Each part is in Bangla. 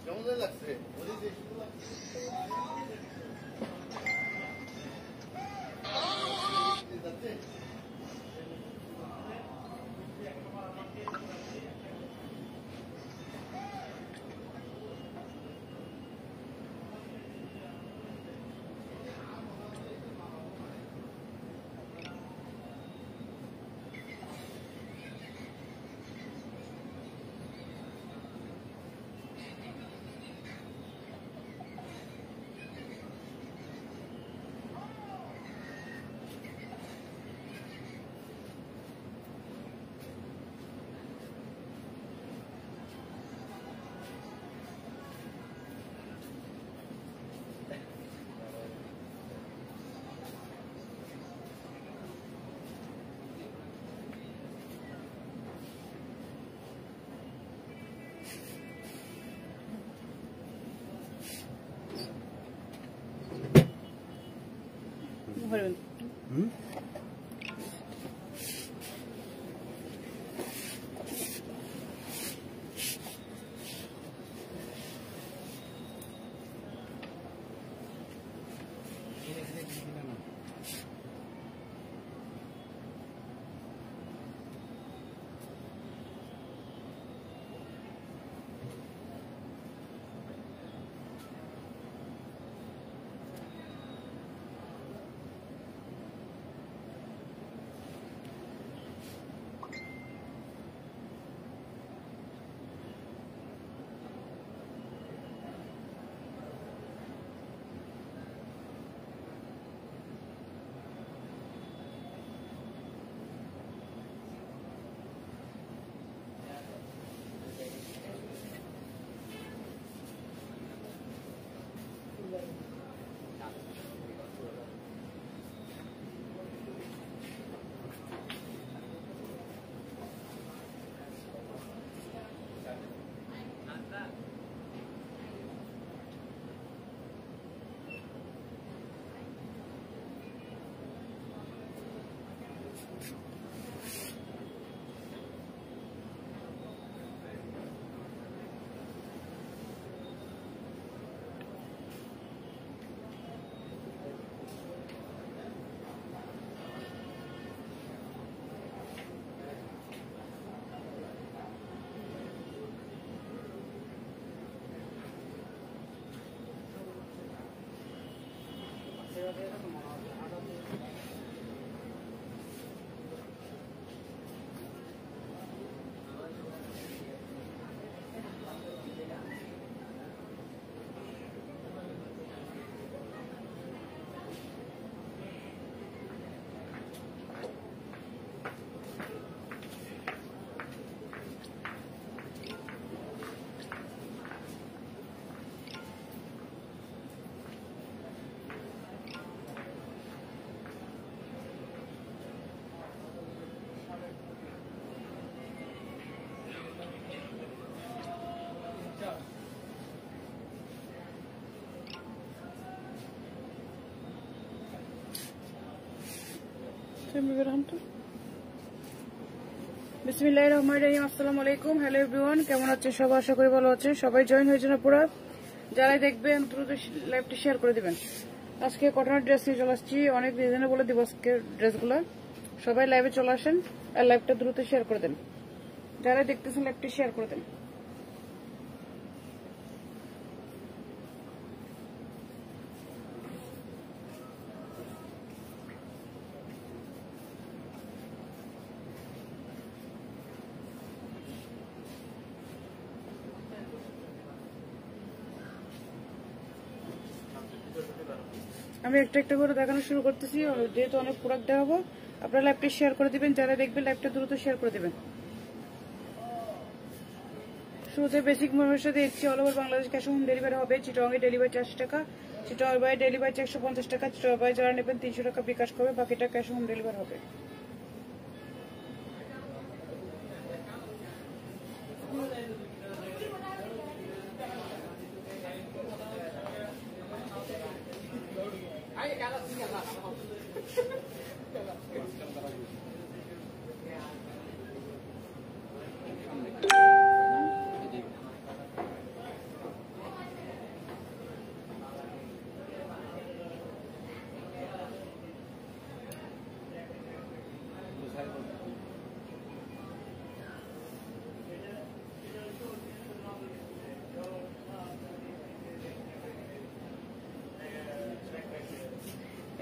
কেমন লাগছে? বিসমিল্লাহির রহমানির রহিম। আসসালামু আলাইকুম। হ্যালো এভরিওয়ান, কেমন আছেন সবাই? আশা করি ভালো আছেন। সবাই জয়েন হয়েছে না পুরো? যারাই দেখবেন দ্রুত লাইভটি শেয়ার করে দিবেন। আজকে কটনের ড্রেস নিয়ে চলে আসছি, অনেক ডিজাইনে বলে দিব আজকে ড্রেসগুলো। সবাই লাইভে চলে আসেন আর লাইভটা দ্রুত শেয়ার করে দেন। যারাই দেখতেছেন লাইভটি শেয়ার করে দেন। আমি একটা একটা করে দেখানো শুরু করতেছি, যেহেতু অনেক প্রোডাক্ট দেখাবো। আপনারা লাইভটি শেয়ার করে দিবেন, যারা দেখবেন লাইভটা দ্রুত শেয়ার করে দিবেন। শুরুতে বেসিক মনের সাথে দিচ্ছি, all over Bangladesh cash on delivery হবে। চিটংয়ে ডেলিভারি 400 টাকা, চিটংয়ের বাইরে ডেলিভারি 150 টাকা, চিটংয়ের বাইরে যারা নেবেন 300 টাকা বিকাশ করবে, বাকিটা ক্যাশ অন ডেলিভারি হবে।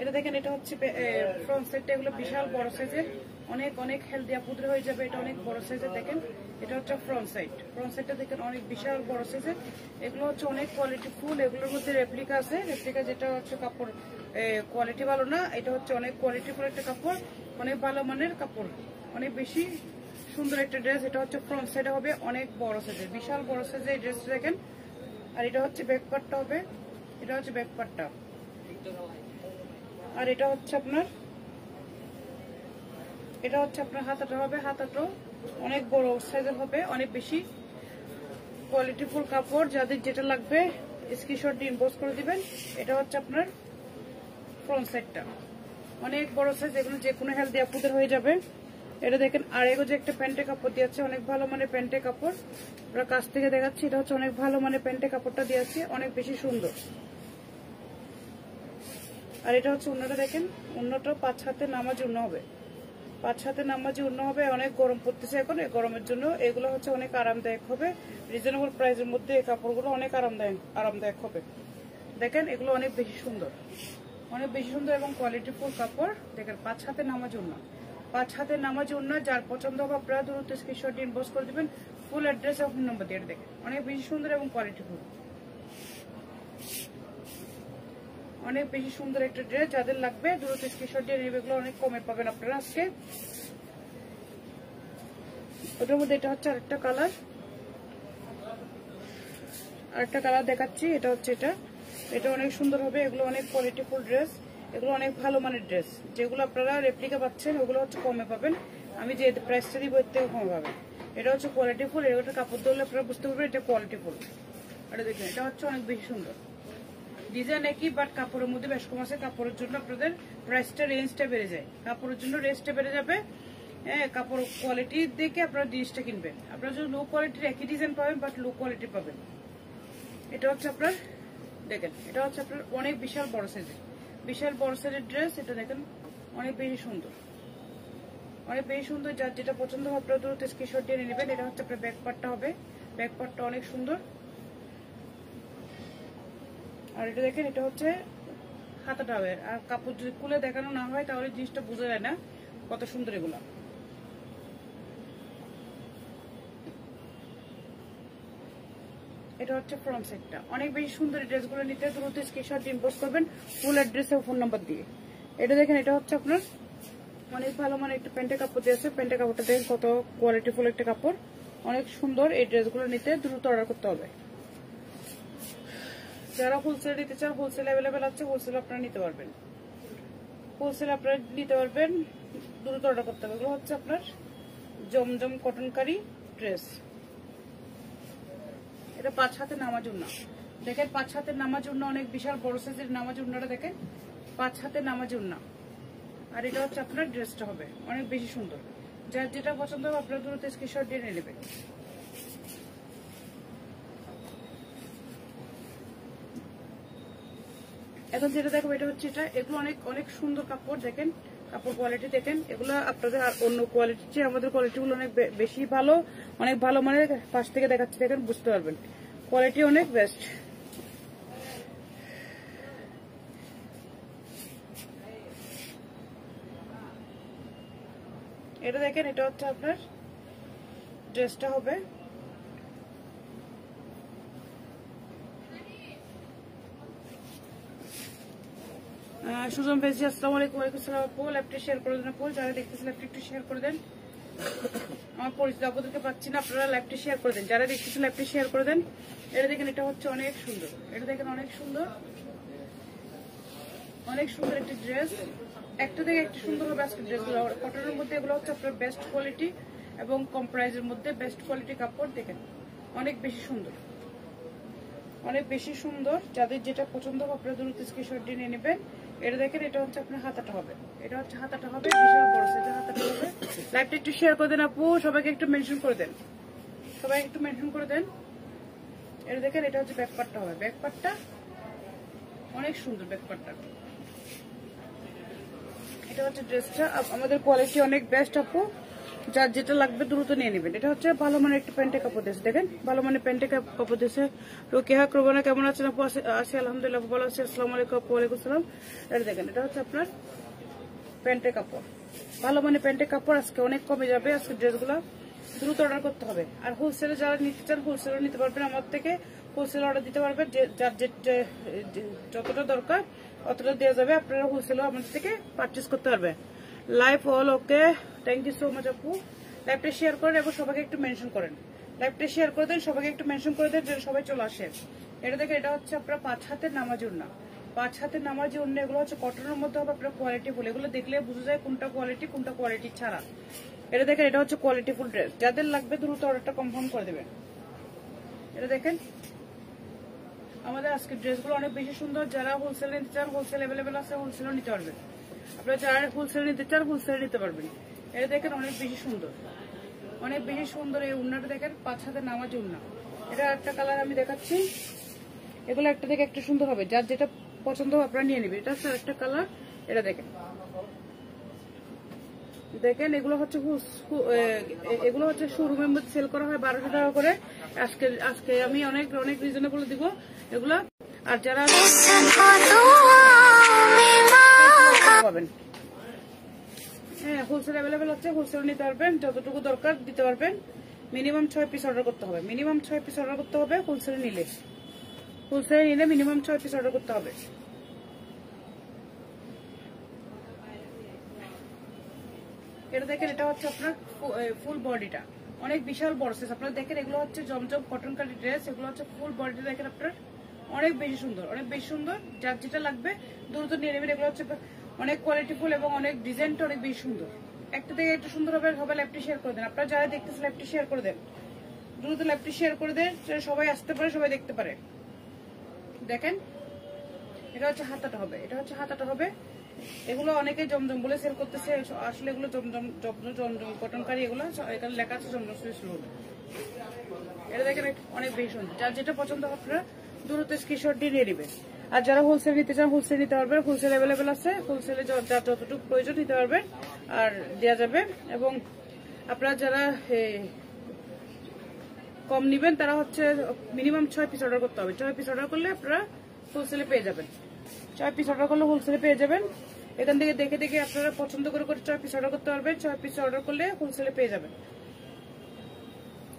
এটা দেখেন, এটা হচ্ছে ফ্রন্ট সাইডটা, এগুলো বিশাল বড় সাইজের, অনেক অনেক হেলদি আপুদের হয়ে যাবে। এটা অনেক বড় সাইজের, দেখেন এটা হচ্ছে ফ্রন্ট সাইডটা দেখেন অনেক বিশাল বড় সাইজের। এগুলো হচ্ছে অনেক কোয়ালিটি ফুল, এগুলোর মধ্যে রেপ্লিকা আছে। রেপ্লিকা যেটা হচ্ছে কাপড় কোয়ালিটি ভালো না, এটা হচ্ছে অনেক কোয়ালিটি ফুল একটা কাপড়, অনেক ভালো মানের কাপড়, অনেক বেশি সুন্দর একটা ড্রেস। এটা হচ্ছে ফ্রন্ট সাইডে হবে অনেক বড় সাইজের, বিশাল বড় সাইজের এই ড্রেসটা দেখেন। আর এটা হচ্ছে ব্যাক পার্টটা হবে, এটা হচ্ছে ব্যাক পার্টটা। আর এটা হচ্ছে আপনার হাতাটা হবে, হাতাটাও অনেক বড় সাইজের হবে, অনেক বেশি কোয়ালিটি ফুল কাপড়। যাদের যেটা লাগবে স্ক্রিনশট দিয়ে ইনবক্স করে দিবেন। এটা হচ্ছে আপনার ফ্রন্ট সাইডটা, অনেক বড় সাইজ, এগুলো যে কোনো হেলদি আপুদের হয়ে যাবে। এটা দেখেন, আর এগো যে একটা প্যান্টের কাপড় দিয়েছে, অনেক ভালো মানে প্যান্টের কাপড়, ওরা কাছ থেকে দেখাচ্ছি। এটা হচ্ছে অনেক ভালো মানে প্যান্টের কাপড়টা দিয়েছে, অনেক বেশি সুন্দর। আর এটা হচ্ছে উন্নাটা দেখেন, উন্নাটা 5 হাতে নামাজ উন্না হবে, 5 হাতে নামাজি উন্না হবে। অনেক গরম পড়তেছে এখন, এই গরমের জন্য এগুলো হচ্ছে অনেক আরামদায়ক হবে। রিজনেবল প্রাইসের মধ্যে এই কাপড়গুলো অনেক আরামদায়ক হবে। দেখেন এগুলো অনেক বেশি সুন্দর, অনেক বেশি সুন্দর এবং কোয়ালিটি ফুল কাপড়। দেখেন 5 হাতে নামাজি উন্না, 5 হাতে নামাজি উন্না। যার পছন্দ হবে আপনারা দ্রুত স্ক্রিনশট ইনবক্স করে দিবেন, ফুল অ্যাড্রেস এবং ফোন নাম্বার দিয়ে। দেখেন অনেক বেশি সুন্দর এবং কোয়ালিটি ফুল, অনেক বেশি সুন্দর একটা ড্রেস। যাদের লাগবে দ্রুত স্ক্রিনশট দিয়ে নেবে, এগুলো অনেক কমে পাবেন আপনারা আজকে। ওটার মধ্যে এটা হচ্ছে আরেকটা কালার, দেখাচ্ছি। এটা হচ্ছে এটা অনেক সুন্দর হবে, এগুলো অনেক কোয়ালিটি ফুল ড্রেস, এগুলো অনেক ভালো মানের ড্রেস। যেগুলো আপনারা রেপ্লিকা পাচ্ছেন ওগুলো হচ্ছে কমে পাবেন, আমি যে প্রাইসটা দিব এর থেকে কমে পাবেন। এটা হচ্ছে কোয়ালিটি ফুল, এটা কাপড় ধরলে আপনারা বুঝতে পারবেন এটা কোয়ালিটি ফুল। এটা দেখেন, এটা হচ্ছে অনেক বেশি সুন্দর, ডিজাইন একই বাট কাপড়ের মধ্যে বেশ কম আছে। কাপড়ের জন্য আপনাদের প্রাইসটা রেঞ্জটা বেড়ে যায়, কাপড়ের জন্য রেঞ্জটা বেড়ে যাবে। হ্যাঁ, কাপড় কোয়ালিটি দেখে আপনারা জিনিসটা কিনবেন। আপনারা যদি লো কোয়ালিটির একই ডিজাইন পাবেন বাট লো কোয়ালিটি পাবেন। এটা হচ্ছে আপনার দেখেন, এটা হচ্ছে আপনার অনেক বিশাল বড় সাইজের ড্রেস। এটা দেখেন অনেক বেশি সুন্দর, অনেক বেশি সুন্দর। যার যেটা পছন্দ হবে আপনারা দ্রুত স্ক্রিনশট দিয়ে নেবেন। এটা হচ্ছে আপনার ব্যাক পার্টটা হবে, ব্যাক পার্টটা অনেক সুন্দর। আর এটা দেখেন, এটা হচ্ছে হাতাটা হবে। আর কাপড় যদি খুলে দেখানো না হয় তাহলে জিনিসটা বোঝা যায় না কত সুন্দর এগুলো। এটা হচ্ছে ফ্রন্ট সাইডটা, অনেক বেশি সুন্দর। ড্রেসগুলো নিতে দ্রুত স্ক্রিনশট ইনবক্স করবেন ফুল অ্যাড্রেস ও ফোন নাম্বার দিয়ে। এটা দেখেন, এটা হচ্ছে আপনার অনেক ভালো মানে একটা প্যান্টের কাপড় দিয়েছে। প্যান্টের কাপড়টা দেখেন কত কোয়ালিটি ফুল একটা কাপড়, অনেক সুন্দর। এই ড্রেসগুলো নিতে দ্রুত অর্ডার করতে হবে। যারা হোলসেল নিতে চান, হোলসেল অ্যাভেলেবেল আছে, হোলসেল আপনারা নিতে পারবেন, দ্রুত অর্ডার করতে হবে। এগুলো হচ্ছে আপনার জমজম কটনকারি ড্রেস। এটা 5 হাতে নামাজ উন্না, দেখেন 5 হাতে নামাজ উন্না, অনেক বিশাল বড় সাইজের নামাজ উন্নাটা দেখেন, 5 হাতে নামাজ উন্না। আর এটা হচ্ছে আপনার ড্রেসটা হবে অনেক বেশি সুন্দর। যার যেটা পছন্দ হবে আপনারা দ্রুত স্ক্রিনশট দিয়ে নিয়ে নেবেন। এখন যেটা দেখো এটা হচ্ছে এগুলো অনেক অনেক সুন্দর কাপড়। দেখেন কাপড় কোয়ালিটি দেখেন, এগুলো আপনাদের আর অন্য কোয়ালিটির চেয়ে আমাদের কোয়ালিটিগুলো অনেক বেশি ভালো, অনেক ভালো। মানে পাশ থেকে দেখাচ্ছি, দেখেন বুঝতে পারবেন কোয়ালিটি অনেক বেস্ট। এটা দেখেন, এটা হচ্ছে আপনার ড্রেসটা হবে। সুজন ফেজি, আসসালামু আলাইকুম। ওয়ালাইকুম আসসালাম। আপু ল্যাপটপ শেয়ার করে দেন, আপু যারা দেখতেছেন ল্যাপটপ একটু শেয়ার করে দেন। আমার পরিচিত আপুদেরকে পাচ্ছি না, আপনারা ল্যাপটপ শেয়ার করে দেন, যারা দেখতেছেন ল্যাপটপ শেয়ার করে দেন। এটা দেখেন, এটা হচ্ছে অনেক সুন্দর, এটা দেখেন অনেক সুন্দর, অনেক সুন্দর একটি ড্রেস। একটা থেকে একটি সুন্দর হবে আজকে ড্রেসগুলো। কটনের মধ্যে এগুলো হচ্ছে আপনার বেস্ট কোয়ালিটি এবং কম প্রাইসের মধ্যে বেস্ট কোয়ালিটি কাপড়। দেখেন অনেক বেশি সুন্দর, অনেক বেশি সুন্দর। যাদের যেটা পছন্দ হবে আপনারা দ্রুত স্ক্রিনশট দিয়ে নিয়ে নেবেন। এটা দেখেন, এটা হচ্ছে আপনার হাতাটা হবে, এটা হচ্ছে হাতাটা হবে বিশাল বড় সাইজের হাতাটা হবে। লাইভটা একটু শেয়ার করে দেন আপু, সবাইকে একটু মেনশন করে দেন, সবাইকে একটু মেনশন করে দেন। এটা দেখেন, এটা হচ্ছে ব্যাক পার্টটা হবে, ব্যাক পার্টটা অনেক সুন্দর। ব্যাক পার্টটা এটা হচ্ছে ড্রেসটা। আমাদের কোয়ালিটি অনেক বেস্ট আপু, যার যেটা লাগবে দ্রুত নিয়ে নেবেন। এটা হচ্ছে ভালো মানের একটা প্যান্টের কাপড় দিয়েছে, দেখেন ভালো মানের প্যান্টের কাপড় দিয়েছে। রোকেহা করবোনা কেমন আছেন আপু? আছি আলহামদুলিল্লাহ, ভালো আছি। আসসালামু আলাইকুম আপু। ওয়ালাইকুম আসসালাম। এটা দেখেন, এটা হচ্ছে আপনার প্যান্টের কাপড়, ভালো মানের প্যান্টের কাপড়। আজকে অনেক কমে যাবে, আজকে ড্রেসগুলো দ্রুত অর্ডার করতে হবে। আর হোলসেলে যারা নিতে চান হোলসেলও নিতে পারবেন, আমার থেকে হোলসেল অর্ডার দিতে পারবেন। যার যতটা দরকার অতটা দেওয়া যাবে, আপনারা হোলসেলও আমাদের থেকে পারচেস করতে পারবেন। Live all okay, thank you so much আপু। লাইভটা শেয়ার করেন এবং সবাইকে একটু মেনশন করেন। লাইভটা শেয়ার করে দেন, সবাইকে একটু মেনশন করে দেন যেন সবাই চলে আসে। এটা দেখেন, এটা হচ্ছে আপনার 5 হাতের নামাজি ওড়না, 5 হাতের নামাজি ওড়না। এগুলো হচ্ছে কটনের মধ্যে হবে, আপনার কোয়ালিটি ফুল। এগুলো দেখলে বোঝা যায় কোনটা কোয়ালিটি কোনটা কোয়ালিটি ছাড়া। এটা দেখেন, এটা হচ্ছে কোয়ালিটি ফুল ড্রেস। যাদের লাগবে দ্রুত অর্ডারটা কনফার্ম করে দেবেন। এটা দেখেন, আমাদের আজকের ড্রেসগুলো অনেক বেশি সুন্দর। যারা হোলসেল নিতে চান হোলসেল অ্যাভেলেবেল আছে, হোলসেলও নিতে পারবেন। আপনারা যারা হোলসেল নিতে চান হোলসেল নিতে পারবেন। এটা দেখেন অনেক বেশি সুন্দর, অনেক বেশি সুন্দর। এই উন্নাটা দেখেন 5 হাতের নামাজি উন্না। এটা একটা কালার আমি দেখাচ্ছি, এগুলো একটা থেকে একটা সুন্দর হবে। যার যেটা পছন্দ হবে আপনারা নিয়ে নেবেন। এটা হচ্ছে একটা কালার, এটা দেখেন। দেখেন এগুলো হচ্ছে শোরুমের মধ্যে সেল করা হয় 1200 টাকা করে। আজকে আমি অনেক অনেক রিজনেবল দিব এগুলা। আর যারা পাবেন, হ্যাঁ হোলসেল অ্যাভেলেবেল আছে, হোলসেল নিতে পারবেন। যতটুকু দরকার দিতে পারবেন। মিনিমাম 6 পিস অর্ডার করতে হবে, মিনিমাম 6 পিস অর্ডার করতে হবে। হোলসেলে নিলে মিনিমাম 6 পিস অর্ডার করতে হবে। এটা দেখেন, এটা হচ্ছে আপনার ফুল বডিটা অনেক বিশাল বড় সাইজ। আপনারা দেখেন এগুলো হচ্ছে জমজম কটন কাটি ড্রেস। এগুলো হচ্ছে ফুল বডিটা দেখেন আপনার অনেক বেশি সুন্দর, অনেক বেশি সুন্দর। যার যেটা লাগবে দ্রুত নিয়ে নেবেন। এগুলো হচ্ছে অনেক কোয়ালিটি ফুল এবং অনেক ডিজাইনটা অনেক বেশি সুন্দর। একটা থেকে একটু সুন্দর হবে। সবাই ল্যাপটি শেয়ার করে দেন, আপনারা যারা দেখতেছেন ল্যাপটি শেয়ার করে দেন, দ্রুত ল্যাপটি শেয়ার করে দেন, সবাই আসতে পারে, সবাই দেখতে পারে। দেখেন এটা হচ্ছে হাতাটা হবে, এটা হচ্ছে হাতাটা হবে। এগুলো অনেকে জমজম বলে সেল করতেছে, আসলে এগুলো জমজম কটন কারি। এগুলো এখানে লেখা আছে জমজম সুইস রোল। এটা দেখেন অনেক বেশি সুন্দর। যার যেটা পছন্দ আপনারা দ্রুত স্ক্রিনশট দিয়ে নিয়ে নেবেন। আর যারা হোলসেল নিতে চান হোলসেল নিতে পারবেন, হোলসেল অ্যাভেলেবেল আছে। হোলসেলে যতটুকু প্রয়োজন নিতে পারবেন আর দেওয়া যাবে। এবং আপনারা যারা কম নিবেন তারা হচ্ছে মিনিমাম 6 পিস অর্ডার করতে হবে। 6 পিস অর্ডার করলে আপনারা হোলসেলে পেয়ে যাবেন। 6 পিস অর্ডার করলে হোলসেলে পেয়ে যাবেন। এখান থেকে দেখে দেখে আপনারা পছন্দ করে 6 পিস অর্ডার করতে পারবেন। 6 পিস অর্ডার করলে হোলসেলে পেয়ে যাবেন।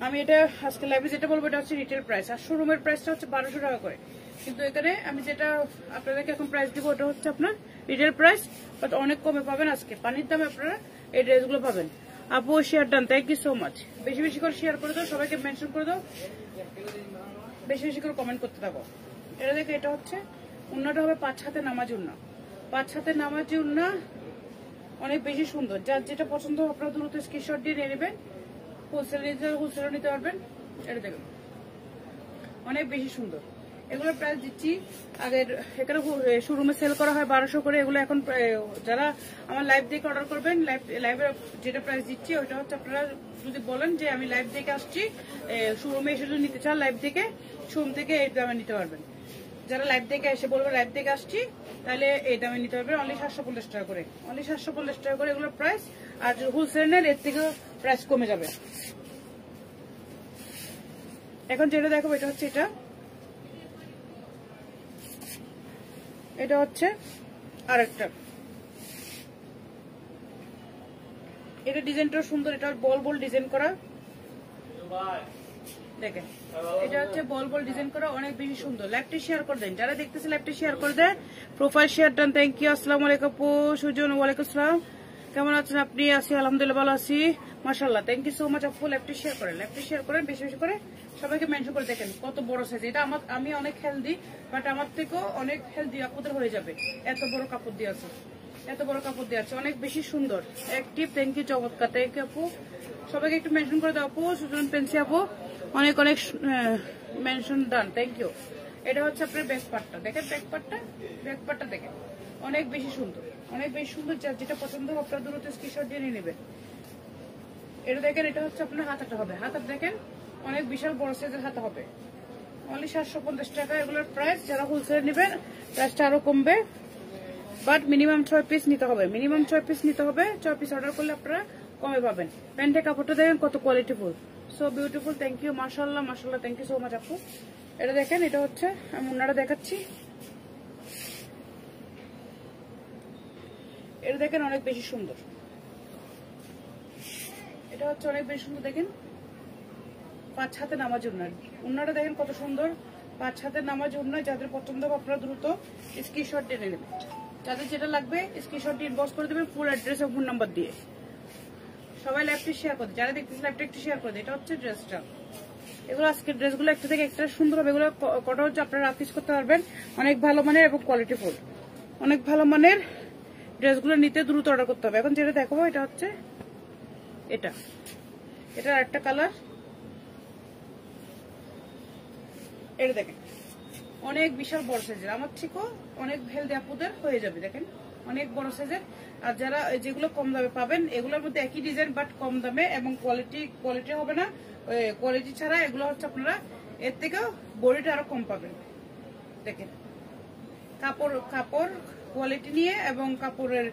আমি এটা আজকে লাইভে যেটা বলবো এটা হচ্ছে রিটেল প্রাইস, আর শোরুমের প্রাইসটা হচ্ছে 1200 টাকা করে। কিন্তু এখানে আমি যেটা আপনাদেরকে এখন প্রাইস দিব ওটা হচ্ছে আপনার রিটেল প্রাইস, বাট অনেক কমে পাবেন। আজকে পানির দামে আপনারা এই ড্রেসগুলো পাবেন। আপু share done, thank you so much. বেশি বেশি করে শেয়ার করে দাও, সবাইকে মেনশন করে দাও, বেশি বেশি করে কমেন্ট করতে থাকো। এটা দেখে, এটা হচ্ছে উন্নাটা হবে 5 হাতে নামাজি উন্না, 5 হাতে নামাজি উন্না, অনেক বেশি সুন্দর। যার যেটা পছন্দ আপনারা দ্রুত স্ক্রিনশট দিয়ে নিয়ে নেবেন। হোলসেলও নিতে পারবেন। এটা দেখুন অনেক বেশি সুন্দর। এগুলোর প্রাইস দিচ্ছি আগের, এখানে শোরুমে সেল করা হয় 1200 করে। এগুলো এখন যারা আমার লাইভ দেখে অর্ডার করবেন, লাইভে যেটা প্রাইস দিচ্ছি ওইটা হচ্ছে আপনারা যদি বলেন যে আমি লাইভ দেখে আসছি, শোরুমে এসে যদি নিতে চান লাইভ দেখে, শোরুম থেকে এই দামে নিতে পারবেন। যারা লাইভ দেখে এসে বলবে লাইভ দেখে আসছি, তাহলে এই দামে নিতে পারবেন। অনলি 750 টাকা করে, অনলি 750 টাকা করে এগুলোর প্রাইস। আর হোলসেল নেন এর থেকেও প্রাইস কমে যাবে। এখন যেটা দেখাবো এটা হচ্ছে এটা হচ্ছে আরেকটা। এটা ডিজাইনটা সুন্দর, এটা বল বল ডিজাইন করা। দেখেন এটা হচ্ছে বল বল ডিজাইন করা, অনেক বেশি সুন্দর। লাইভটি শেয়ার করে দেন, যারা দেখতেছে লাইভটি শেয়ার করে দেন। Profile share done, thank you. আসসালামু আলাইকুম আপু সুজন, ওয়ালাইকুম আসসালাম। কেমন আছেন আপনি? আছি আলহামদুলিল্লাহ, ভালো আছি মাশাআল্লাহ। থ্যাংক ইউ সো মাচ আপু। লাইভটি শেয়ার করেন, লাইভটি শেয়ার করেন বেশি বেশি করে, সবাইকে মেনশন করে। দেখেন কত বড় সাইজ। এটা আমি অনেক হেলদি, বাট আমার থেকেও অনেক হেলদি আপুদের হয়ে যাবে। এত বড় কাপড় দিয়ে আছে, এত বড় কাপড় দিয়ে আছে, অনেক বেশি সুন্দর অ্যাক্টিভ। থ্যাংক ইউ, চমৎকার। থ্যাংক ইউ আপু, সবাইকে একটু মেনশন করে দাও আপু। সুজন পেন্সি আপু অনেক অনেক মেনশন ডান, থ্যাংক ইউ। এটা হচ্ছে আপনার ব্যাক পার্টটা, দেখেন ব্যাক পার্টটা দেখেন অনেক বেশি সুন্দর, অনেক বেশি সুন্দর। যার যেটা পছন্দ হবে আপনার দ্রুত স্ক্রিনশট দিয়ে নিয়ে নেবেন। এটা দেখেন, এটা হচ্ছে আপনার হাতাটা হবে। হাতাটা দেখেন অনেক বিশাল বড় সাইজের হাতা হবে। অনলি 750 টাকা এগুলোর প্রাইস। যারা হোলসেল নেবেন প্রাইসটা আরো কমবে। বাট মিনিমাম 6 পিস নিতে হবে, মিনিমাম 6 পিস নিতে হবে। 6 পিস অর্ডার করলে আপনারা কমে পাবেন। প্যান্টের কাপড়টা দেখেন কত কোয়ালিটিফুল, সো বিউটিফুল। থ্যাংক ইউ, মাশাআল্লাহ মাশাআল্লাহ, থ্যাংক ইউ সো মাচ আপু। এটা দেখেন, এটা হচ্ছে আমি ওনারা দেখাচ্ছি, এটা দেখেন অনেক বেশি সুন্দর, এটা হচ্ছে অনেক বেশি সুন্দর। দেখেন 5 হাতে নামাজ উন্নয়ন, ওনারা দেখেন কত সুন্দর 5 হাতে নামাজ উন্নয়ন। যাদের পছন্দ হবে আপনারা দ্রুত স্ক্রিনশট দিয়ে নেবেন, যাদের যেটা লাগবে স্ক্রিনশট দিয়ে ইনবক্স করে দেবেন ফুল অ্যাড্রেস এবং ফোন নাম্বার দিয়ে। সবাই লাইভটি শেয়ার করে, যারা দেখতেছে লাইভটা একটু শেয়ার করে দেয়। এটা হচ্ছে ড্রেসটা, এগুলো আজকের ড্রেসগুলো একটা থেকে একটা সুন্দর হবে। এগুলো কটা হচ্ছে আপনারা রাফিস করতে পারবেন, অনেক ভালো মানের এবং কোয়ালিটিফুল, অনেক ভালো মানের ড্রেসগুলো নিতে দ্রুত অর্ডার করতে হবে। এখন যেটা দেখাবো এটা হচ্ছে এটা, এটার একটা কালার, এটা দেখেন অনেক বিশাল বড় সাইজের, আমার থেকেও অনেক হেলদি আপুদের হয়ে যাবে। দেখেন অনেক বড় সাইজের। আর যারা যেগুলো কম দামে পাবেন, এগুলোর মধ্যে একই ডিজাইন বাট কম দামে এবং কোয়ালিটি হবে না, কোয়ালিটি ছাড়া এগুলো হচ্ছে আপনারা এর থেকেও বডিটা আরো কম পাবেন। দেখেন কাপড় কোয়ালিটি নিয়ে এবং কাপড়ের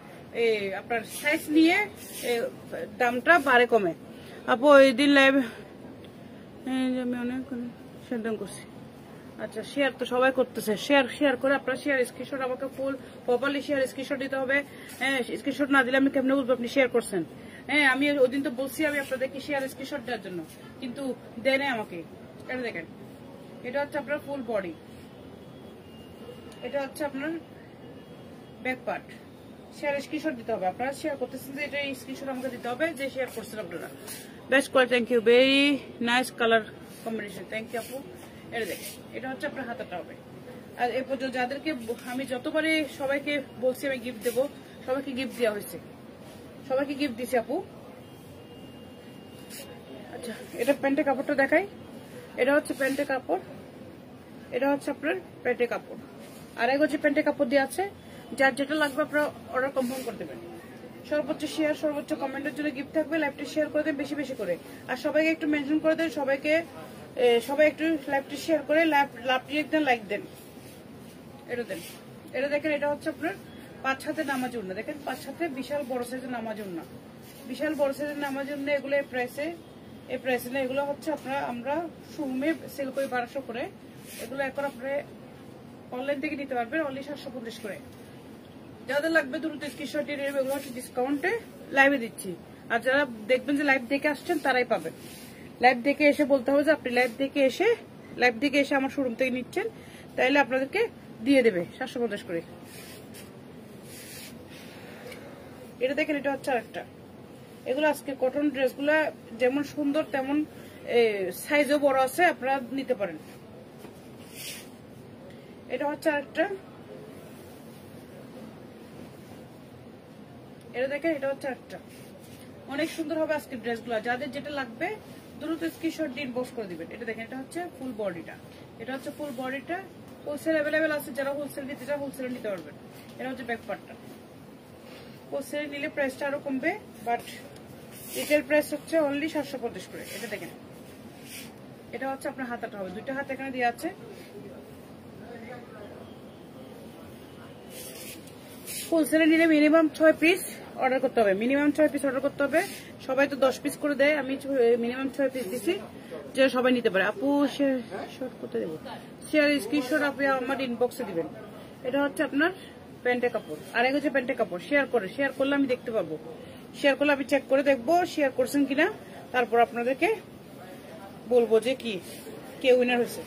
আপনার সাইজ নিয়ে দামটা বাড়ে কমে। আপু ওই দিন লাইভ আমি অনেক শেয়ার করছি, আচ্ছা শেয়ার তো সবাই করতেছে, শেয়ার করে আপনারা শেয়ার স্ক্রিনশট আমাকে ফুল প্রপারলি শেয়ার স্ক্রিনশট দিতে হবে। হ্যাঁ, স্ক্রিনশট না দিলে আমি কেমনে বুঝবো আপনি শেয়ার করছেন? হ্যাঁ, আমি ওই দিন তো বলছি আমি আপনাদেরকে শেয়ার স্ক্রিনশট দেওয়ার জন্য, কিন্তু দেয় নাই আমাকে। এটা দেখেন, এটা হচ্ছে আপনার ফুল বডি, এটা হচ্ছে আপনার ব্যাক পার্ট। শেয়ার স্ক্রিনশট দিতে হবে, আপনারা শেয়ার করতেছেন যে এটা স্ক্রিনশট আমাকে দিতে হবে যে শেয়ার করছেন আপনারা। Best quality, thank you, very nice colour combination, thank you আপু। এটা দেখেন, এটা হচ্ছে আপনার হাতাটা হবে। আর এ পর্যন্ত যাদেরকে আমি যতবারই সবাইকে বলছি আমি গিফট দেবো, সবাইকে গিফট দেওয়া হয়েছে, সবাইকে গিফট দিছি আপু। আচ্ছা, এটা প্যান্টের কাপড়টা দেখাই, এটা হচ্ছে প্যান্টের কাপড়, এটা হচ্ছে আপনার প্যান্টের কাপড়, আর এক হচ্ছে প্যান্টের কাপড় দিয়ে আছে। যার যেটা লাগবে আপনারা অর্ডার কনফার্ম করে দেবেন। সর্বোচ্চ শেয়ার, সর্বোচ্চ কমেন্টের জন্য গিফট থাকবে। লাইভটি শেয়ার করে দেন বেশি বেশি করে, আর সবাইকে একটু মেনশন করে দেন, সবাই একটু লাইভটি শেয়ার করে লাভটি একদম লাইক দেন। এটা দেন, এটা দেখেন, এটা হচ্ছে আপনার 5 হাতে নামাজ উন্না। দেখেন 5 হাতে বিশাল বড় সাইজের নামাজ উন্না, বিশাল বড় সাইজের নামাজ উন্না। এগুলো এই প্রাইসে না, এগুলো হচ্ছে আমরা শোরুমে সেল করি 1200 করে। এগুলো এখন আপনারা অনলাইন থেকে নিতে পারবেন অনলি 750 করে। যাদের লাগবে দ্রুত স্ক্রিনশট দিয়ে নেবেন, এগুলো হচ্ছে ডিসকাউন্টে লাইভে দিচ্ছি। আর যারা দেখবেন যে লাইভ দেখে আসছেন তারাই পাবেন। লাইভ দেখে এসে বলতে হবে যে আপনি লাইভ দেখে এসে আমার শোরুম থেকে নিচ্ছেন, তাইলে আপনাদেরকে দিয়ে দেবে 750 করে। এটা দেখেন, এটা হচ্ছে আরেকটা। এগুলো আজকে কটন ড্রেসগুলো যেমন সুন্দর তেমন সাইজও বড় আছে, আপনারা নিতে পারেন। এটা হচ্ছে আরেকটা, এটা দেখেন, এটা হচ্ছে আরেকটা। অনেক সুন্দর হবে আজকের ড্রেসগুলো। যাদের যেটা লাগবে দ্রুত স্ক্রিনশট দিয়ে ইনবক্স করে দিবেন। এটা দেখেন, এটা হচ্ছে ফুল বডিটা, এটা হচ্ছে ফুল বডিটা। হোলসেল অ্যাভেলেবেল আছে, যারা হোলসেল নিতে চান হোলসেল নিতে পারবেন। এটা হচ্ছে ব্যাক পার্টটা। হোলসেল নিলে প্রাইসটা আরো কমবে, বাট রিটেল প্রাইস হচ্ছে অনলি 750 করে। এটা দেখেন, এটা হচ্ছে আপনার হাতাটা হবে, দুইটা হাত এখানে দেওয়া আছে। হোলসেলে নিলে মিনিমাম 6 পিস অর্ডার করতে হবে, মিনিমাম 6 পিস অর্ডার করতে হবে। সবাই তো 10 পিস করে দেয়, আমি মিনিমাম 6 পিস দিছি যে সবাই নিতে পারে। আপু শেয়ার করতে দেবো, শেয়ার স্ক্রিনশট আপনি আমার ইনবক্সে দিবেন। এটা হচ্ছে আপনার প্যান্টের কাপড়, আর এক হচ্ছে প্যান্টের কাপড়। শেয়ার করলে আমি দেখতে পাবো, শেয়ার করলে আমি চেক করে দেখবো শেয়ার করছেন কিনা, তারপর আপনাদেরকে বলবো যে কে উইনার হয়েছে।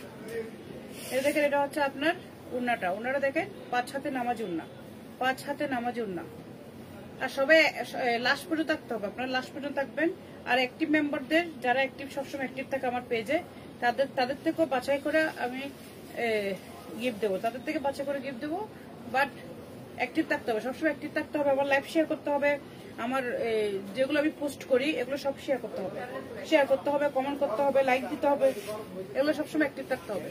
এটা দেখেন, এটা হচ্ছে আপনার উন্নাটা দেখেন 5 হাতে নামাজ উন্না, 5 হাতে নামাজ উন্না। আর সবাই লাস্ট পর্যন্ত থাকতে হবে, আপনারা লাস্ট পর্যন্ত থাকবেন। আর অ্যাক্টিভ মেম্বারদের, যারা অ্যাক্টিভ সবসময় অ্যাক্টিভ থাকে আমার পেজে, তাদের থেকেও বাছাই করে আমি গিফট দেবো, তাদের থেকে বাছাই করে গিফট দেবো। বাট অ্যাক্টিভ থাকতে হবে, সবসময় অ্যাক্টিভ থাকতে হবে। আমার লাইভ শেয়ার করতে হবে, আমার যেগুলো আমি পোস্ট করি এগুলো সব শেয়ার করতে হবে, কমেন্ট করতে হবে, লাইক দিতে হবে, এগুলো সবসময় অ্যাক্টিভ থাকতে হবে।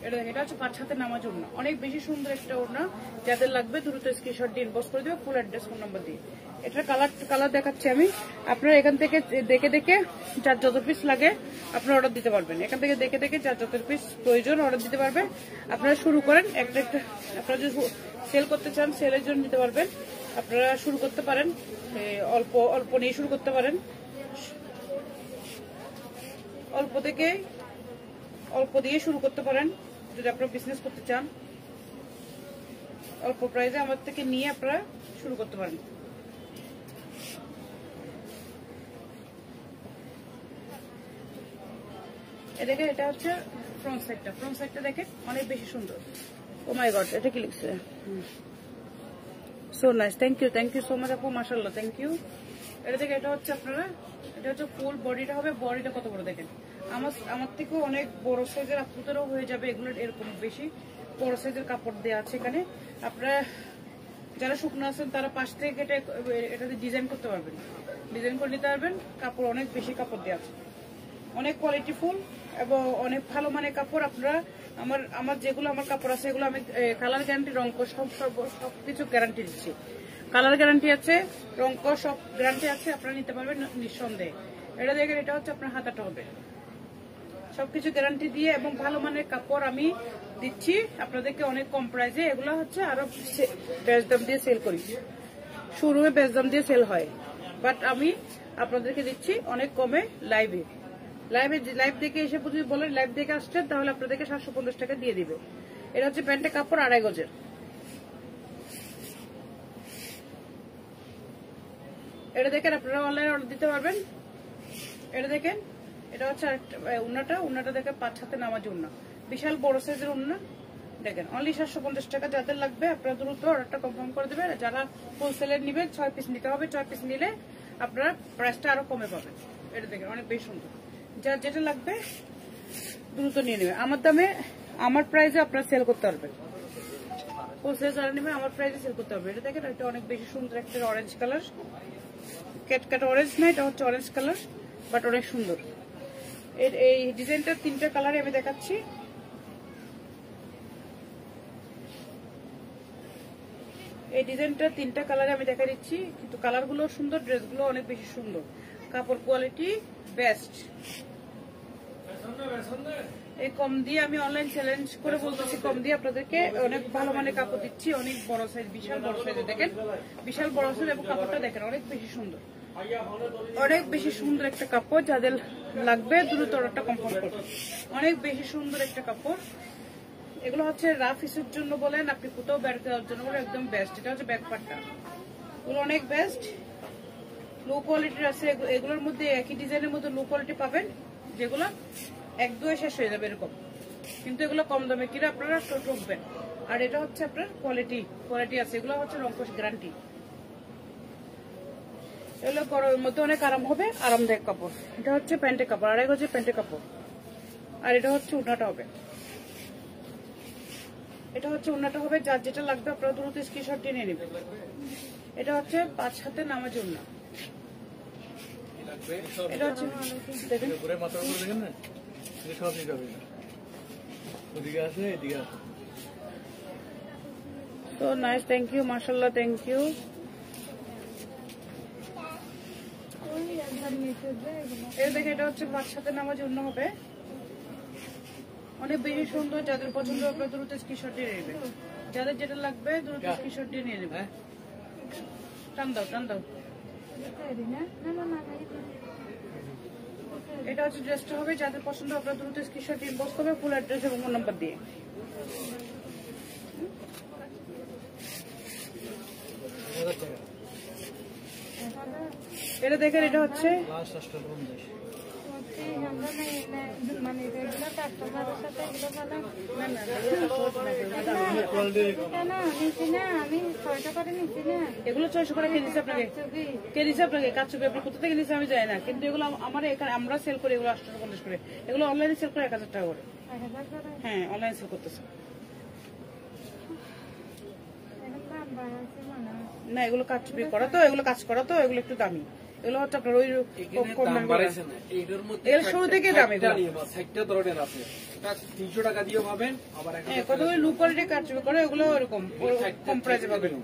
এটা দেখেন, এটা হচ্ছে 5 হাতে নামার জন্য অনেক বেশি সুন্দর একটা ওড়না। যাদের লাগবে দ্রুত স্ক্রিনশট দিয়ে ইনবক্স করে দিবে ফুল অ্যাড্রেস ফোন নাম্বার দিয়ে। এটার কালার দেখাচ্ছি আমি। আপনারা এখান থেকে দেখে দেখে যার যত পিস লাগে আপনারা অর্ডার দিতে পারবেন। এখান থেকে দেখে দেখে যার যত পিস প্রয়োজন অর্ডার দিতে পারবেন। আপনারা শুরু করেন একটা একটা। আপনারা যদি সেল করতে চান সেলের জন্য নিতে পারবেন। আপনারা শুরু করতে পারেন, অল্প অল্প নিয়ে শুরু করতে পারেন। অল্প দিয়ে শুরু করতে পারেন যদি আপনারা বিজনেস করতে চান। অল্প প্রাইসে আমার থেকে নিয়ে আপনারা শুরু করতে পারেন। দেখেন, এটা হচ্ছে ফ্রন্ট সাইডটা দেখেন অনেক বেশি সুন্দর। ও মাই গড, এটা কি লিখছে? So nice, thank you so much আপু, মাশাআল্লাহ, থ্যাংক ইউ। এটা দেখে, এটা হচ্ছে আপনারা, এটা হচ্ছে ফুল বডিটা হবে। বডিটা কত বড় দেখেন, আমার থেকেও অনেক বড় সাইজের আপুদেরও হয়ে যাবে এগুলো। এরকম বেশি বড় সাইজের কাপড় দেওয়া আছে এখানে। আপনারা যারা শুকনো আছেন তারা পাশ থেকে এটাতে ডিজাইন করতে পারবেন, ডিজাইন করে নিতে পারবেন। কাপড় অনেক বেশি কাপড় দেওয়া আছে, অনেক কোয়ালিটিফুল এবং অনেক ভালো মানের কাপড়। আপনারা আমার যেগুলো আমার কাপড় আছে এগুলো আমি কালার গ্যারান্টি, রঙ সবকিছু গ্যারান্টি দিচ্ছি। কালার গ্যারান্টি আছে, রঙ সব গ্যারান্টি আছে, আপনারা নিতে পারবেন নিঃসন্দেহে। এটা দেখেন, এটা হচ্ছে আপনার হাতাটা হবে, সবকিছু গ্যারান্টি দিয়ে এবং ভালো মানের কাপড় আমি দিচ্ছি আপনাদেরকে অনেক কম প্রাইসে। এগুলো হচ্ছে আরো বেশ দাম দিয়ে সেল করি, শোরুমে বেশ দাম দিয়ে সেল হয়, বাট আমি আপনাদেরকে দিচ্ছি অনেক কমে। লাইভ দেখে এসে যদি বলেন লাইভ দেখে আসছেন তাহলে আপনাদেরকে 750 টাকা দিয়ে দিবে। এটা হচ্ছে প্যান্টের কাপড় 2.5 গজের। এটা দেখেন, আপনারা অনলাইনে অর্ডার দিতে পারবেন। এটা দেখেন, এটা হচ্ছে উন্নাটা দেখেন 5 হাতে নামাজ উন্না, বিশাল বড় সাইজের উন্না দেখেন। অনলি 750 টাকা। যাদের লাগবে আপনারা দ্রুত অর্ডারটা কনফার্ম করে দেবেন। যারা হোলসেলের নিবেন 6 পিস নিতে হবে, 6 পিস নিলে আপনারা প্রাইসটা আরো কমে পাবেন। এটা দেখেন অনেক বেশ সুন্দর। যার যেটা লাগবে দ্রুত নিয়ে নেবে। আমার দামে, আমার প্রাইসে আপনারা সেল করতে পারবেন। হোলসেল যারা নেবে আমার প্রাইসে সেল করতে পারবে। এটা দেখেন, এটা অনেক বেশি সুন্দর একটা অরেঞ্জ কালার, ক্যাটকাট অরেঞ্জ না, এটা হচ্ছে অরেঞ্জ কালার, বাট অনেক সুন্দর। এই ডিজাইনটা 3টা কালারে আমি দেখাচ্ছি। এই ডিজাইনটা 3টা কালারে আমি দেখা দিচ্ছি, কিন্তু কালারগুলো সুন্দর, ড্রেসগুলো অনেক বেশি সুন্দর, কাপড় কোয়ালিটি বেস্ট। এই কম দিয়ে আমি অনলাইন চ্যালেঞ্জ করে বলতেছি, কম দিয়ে আপনাদেরকে অনেক ভালো মানের কাপড় দিচ্ছি। অনেক বড় সাইজ, বিশাল বড় সাইজ দেখেন, বিশাল বড় সাইজ এবং কাপড়টা দেখেন অনেক বেশি সুন্দর, অনেক বেশি সুন্দর একটা কাপড়। যাদের লাগবে দ্রুত অর্ডারটা কনফার্ম করবেন। অনেক বেশি সুন্দর একটা কাপড়। এগুলো হচ্ছে রাফ ইস্যুর জন্য বলেন, আপনি কোথাও বেড়াতে যাওয়ার জন্য বলেন, একদম বেস্ট। এটা হচ্ছে ব্যাক পার্টটা, এগুলো অনেক বেস্ট, লো কোয়ালিটির আছে। এগুলোর মধ্যে একই ডিজাইনের মধ্যে লো কোয়ালিটি পাবেন, যেগুলো 1-2 শেষ হয়ে যাবে এরকম, কিন্তু এগুলো কম দামে কিনে আপনারা ঠকবেন। আর এটা হচ্ছে আপনার কোয়ালিটি আছে, এগুলো হচ্ছে রংকশ গ্যারান্টি। এগুলো গরমের মধ্যে অনেক আরাম হবে, আরামদায়ক কাপড়। এটা হচ্ছে প্যান্টের কাপড়, 2.5 গজের প্যান্টের কাপড়। আর এটা হচ্ছে উন্নাটা হবে, এটা হচ্ছে উন্নাটা হবে। যার যেটা লাগবে আপনারা দ্রুত স্ক্রিনশট দিয়ে নিয়ে নেবেন। এটা হচ্ছে 5 হাতে নামাজ উন্না। এটা হচ্ছে দেখেন, তো নাইস, থ্যাংক ইউ, মাশাআল্লাহ, থ্যাংক ইউ। এটা দেখে, এটা হচ্ছে 5 হাতে নামাজ উন্না হবে, অনেক বেশি সুন্দর। যাদের পছন্দ হবে দ্রুত স্ক্রিনশট দিয়ে নেবেন। যাদের যেটা লাগবে দ্রুত স্ক্রিনশট দিয়ে নিয়ে নেবেন। টান দাও। এটা হচ্ছে ড্রেসটা হবে। যাদের পছন্দ আপনারা দ্রুত স্ক্রিনশট ইনবক্স করবে ফুল অ্যাড্রেস এবং ফোন নাম্বার দিয়ে। এটা দেখেন, এটা হচ্ছে এগুলো 600 করে কেজি আপনাকে, কাচ্চুপি আপনি কোথা থেকে নিচ্ছে আমি জানি না, কিন্তু এগুলো আমার এখানে আমরা সেল করি এগুলো 850 করে। এগুলো অনলাইনে সেল করে 1000 টাকা করে। হ্যাঁ, অনলাইনে সেল করতেছে না। এগুলো কাচ্চুপি করা তো, এগুলো কাজ করা তো, এগুলো একটু দামি। এগুলো হচ্ছে আপনার ওই শুরু থেকে দাম $300 টাকা দিয়ে পাবেন। আবার কতগুলো লো কোয়ালিটি কাজ করে ওগুলো ওরকম কম প্রাইসে পাবেন।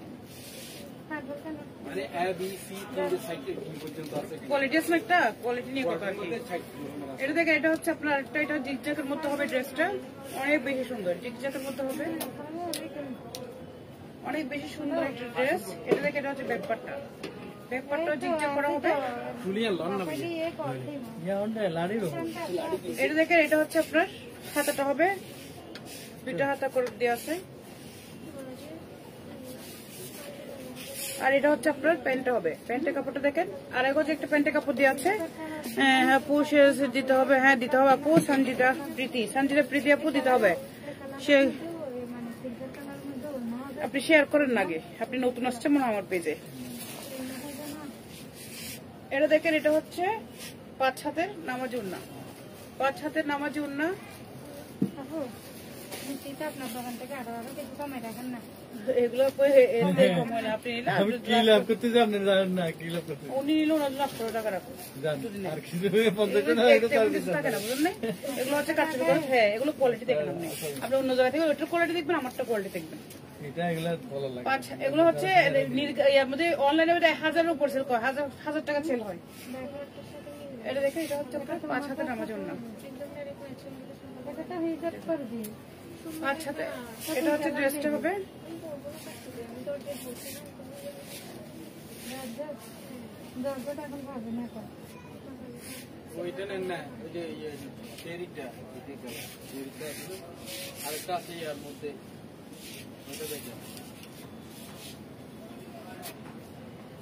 মানে ABC সাইটে কি পর্যন্ত আছে কোয়ালিটি আছে একটা কোয়ালিটি নিয়ে কথা কি এটা দেখে এটা হচ্ছে আপনার এটা জিগজ্যাগের মধ্যে হবে ড্রেসটা অনেক বেশি সুন্দর জিগজ্যাগের মধ্যে হবে অনেক বেশি সুন্দর একটা ড্রেস এটা দেখে এটা হচ্ছে ব্যাকপার্টটা জিগজ্যাগ করা হবে ফুলিয়া লন না ভাই ইয়া ওন্ডা লাড়ি রো এটা দেখে এটা হচ্ছে আপনার হাতাটা হবে দুইটা হাতা করে দেওয়া আছে আর এটা হচ্ছে আপনার প্যান্টটা হবে প্যান্টের কাপড়টা দেখেন আর এগো যে একটা প্যান্টের কাপড় দিয়ে আছে হ্যাঁ আপু দিতে হবে হ্যাঁ দিতে হবে আপু সঞ্জিতা প্রীতি আপু দিতে হবে সে আপনি শেয়ার করেন না আগে আপনি নতুন আসছেন মনে আমার পেজে এটা দেখেন এটা হচ্ছে 5 হাতের নামাজি ওড়না 5 হাতের নামাজি ওড়না আপনার দোকান থেকে আরো কিছু কমে রাখেন না এগুলো কম হয় না আপনি কি লাভ করতে জানেন না কি লাভ করতে উনি নিল না 1,00,000 টাকা রাখুন আর কিছু 50 টাকা না বুঝলেন এগুলো হচ্ছে কাটছে হ্যাঁ এগুলো কোয়ালিটি দেখেন আপনি অন্য জায়গা থেকে ওইটার কোয়ালিটি দেখবেন আমারটা কোয়ালিটি দেখবেন এটা এগুলা ভালো লাগে এগুলো হচ্ছে আমাদের অনলাইনে 1000-এর উপর সেল করে 1000 টাকা সেল হয় এটা দেখে এটা হচ্ছে 5 হাতের নামাজ ওড়না 5 হাতে এটা হচ্ছে ড্রেসটা হবে ওইটা নেন না ওই যে চেরিটা আরেকটা আছে এর মধ্যে ওটা দেখেন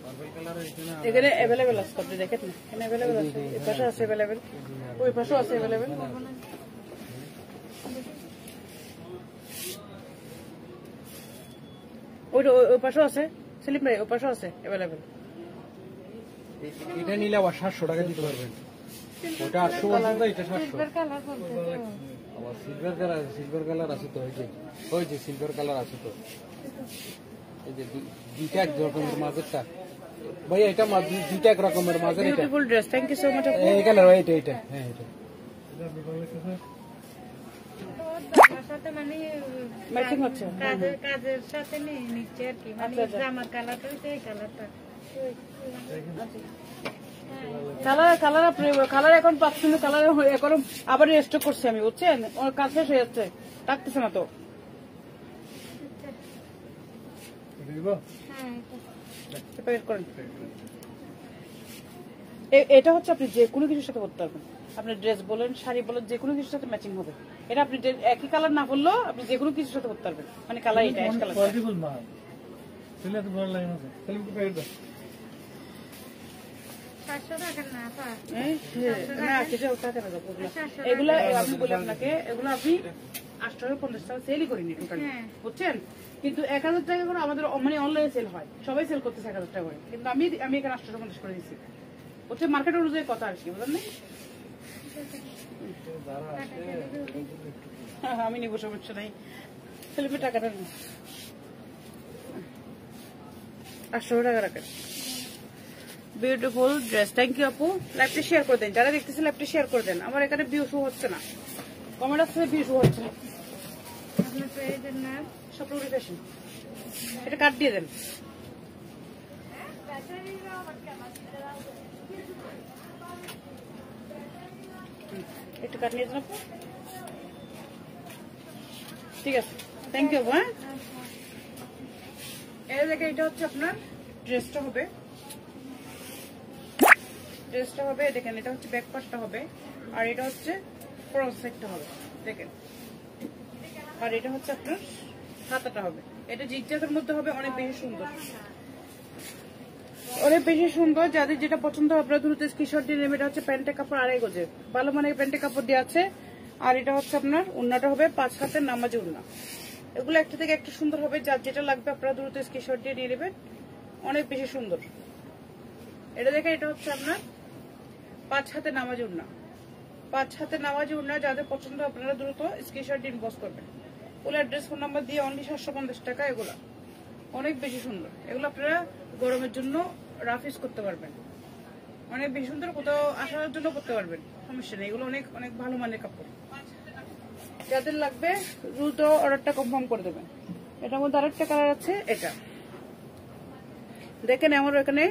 পার্পল কালার হইছে না এখানে अवेलेबल আছে আপনি দেখেন না এখানে अवेलेबल আছে এই পাশে আছে अवेलेबल ওই পাশে আছে अवेलेबल ওই পাশে আছে স্লিপ নাই ওই পাশে আছে अवेलेबल এটা নিলে আবার 700 টাকা দিতে পারবেন ওটা 800 বলতে এটা 700 সিলভার কালার বলতে আবার সিলভার কালার আছে তো ওই যে সিলভার কালার আছে তো এই যে দুইটা এক রকমের মাঝেরটা ভাই এটা দুইটা এক রকমের মাঝের এটা beautiful dress thank you so much এই কালার এটা হ্যাঁ এটা সাথে মানে ম্যাচিং হচ্ছে কাজের সাথে নিচে আর কি মানে জামার কালারটা হচ্ছে এই কালারটা কালার এখন পাচ্ছেন কালার এখন আবার স্টক করছি আমি বুঝছেন ওর কাজ শেষ হয়ে যাচ্ছে রাখতেছে না তো এটা হচ্ছে আপনি যে কোনো কিছুর সাথে করতে পারবেন আপনি ড্রেস বলেন শাড়ি বলেন যে কোনো কিছুর সাথে ম্যাচিং হবে এটা আপনি একই কালার না বললেও আপনি যে কোনো কিছুর সাথে করতে পারবেন মানে কালার এটা এক কালার এগুলো আমি বলি আপনাকে এগুলো আপনি 850 টাকা সেলই করিনি টোটালি বুঝছেন কিন্তু 1000 টাকা করে আমাদের মানে অনলাইনে সেল হয় সবাই সেল করতেছে 1000 টাকা করে কিন্তু আমি এখানে 850 করে দিচ্ছি হচ্ছে মার্কেট অনুযায়ী কথা আর কি বুঝলেন না আমি নিবো সমস্যা নাই সেলিপে টাকাটা 800 টাকা রাখেন বিউটিফুল ড্রেস থ্যাংক ইউ আপু লাইভটা শেয়ার করে দেন যারা দেখতেছেন লাইভটা শেয়ার করে দেন আমার এখানে ভিউ শো হচ্ছে না কমেন্ট আসছে ভিউ শো হচ্ছে না আপনার পেজের নাম স্বপ্নপুরি ফ্যাশন এটা কাট দিয়ে দেন একটু কাট নিয়ে যান আপু ঠিক আছে থ্যাংক ইউ আপু হ্যাঁ এই দেখে এটা হচ্ছে আপনার ড্রেসটা হবে দেখেন এটা হচ্ছে ব্যাক পার্টটা হবে আর এটা হচ্ছে ফ্রন্ট সাইডটা হবে দেখেন আর এটা হচ্ছে আপনার হাতাটা হবে এটা জিগজ্যাগের মধ্যে হবে অনেক বেশি সুন্দর যাদের যেটা পছন্দ হবে আপনারা দ্রুত স্ক্রিনশট দিয়ে নেবেন এটা হচ্ছে প্যান্টের কাপড় 2.5 গজে ভালো মানে প্যান্টের কাপড় দেওয়া আছে আর এটা হচ্ছে আপনার ওড়নাটা হবে 5 হাতের নামাজি ওড়না এগুলো একটা থেকে একটা সুন্দর হবে যার যেটা লাগবে আপনারা দ্রুত স্ক্রিনশট দিয়ে নিয়ে নেবেন অনেক বেশি সুন্দর এটা দেখেন এটা হচ্ছে আপনার 5 হাতের নামাজি ওড়না 5 হাতের নামাজি ওড়না যাদের পছন্দ আপনারা দ্রুত স্ক্রিনশট দিয়ে ইনবক্স করবেন ফুল অ্যাড্রেস ফোন নাম্বার দিয়ে অনলি 750 টাকা এগুলো অনেক বেশি সুন্দর এগুলো আপনারা গরমের জন্য রাফ ইউজ করতে পারবেন অনেক বেশি সুন্দর, কোথাও আসার জন্য করতে পারবেন, সমস্যা নেই। এগুলো অনেক অনেক ভালো মানের কাপড়। যাদের লাগবে দ্রুত অর্ডারটা কনফার্ম করে দেবেন। এটার মধ্যে আরেকটা কালার আছে, এটা দেখেন আমার এখানে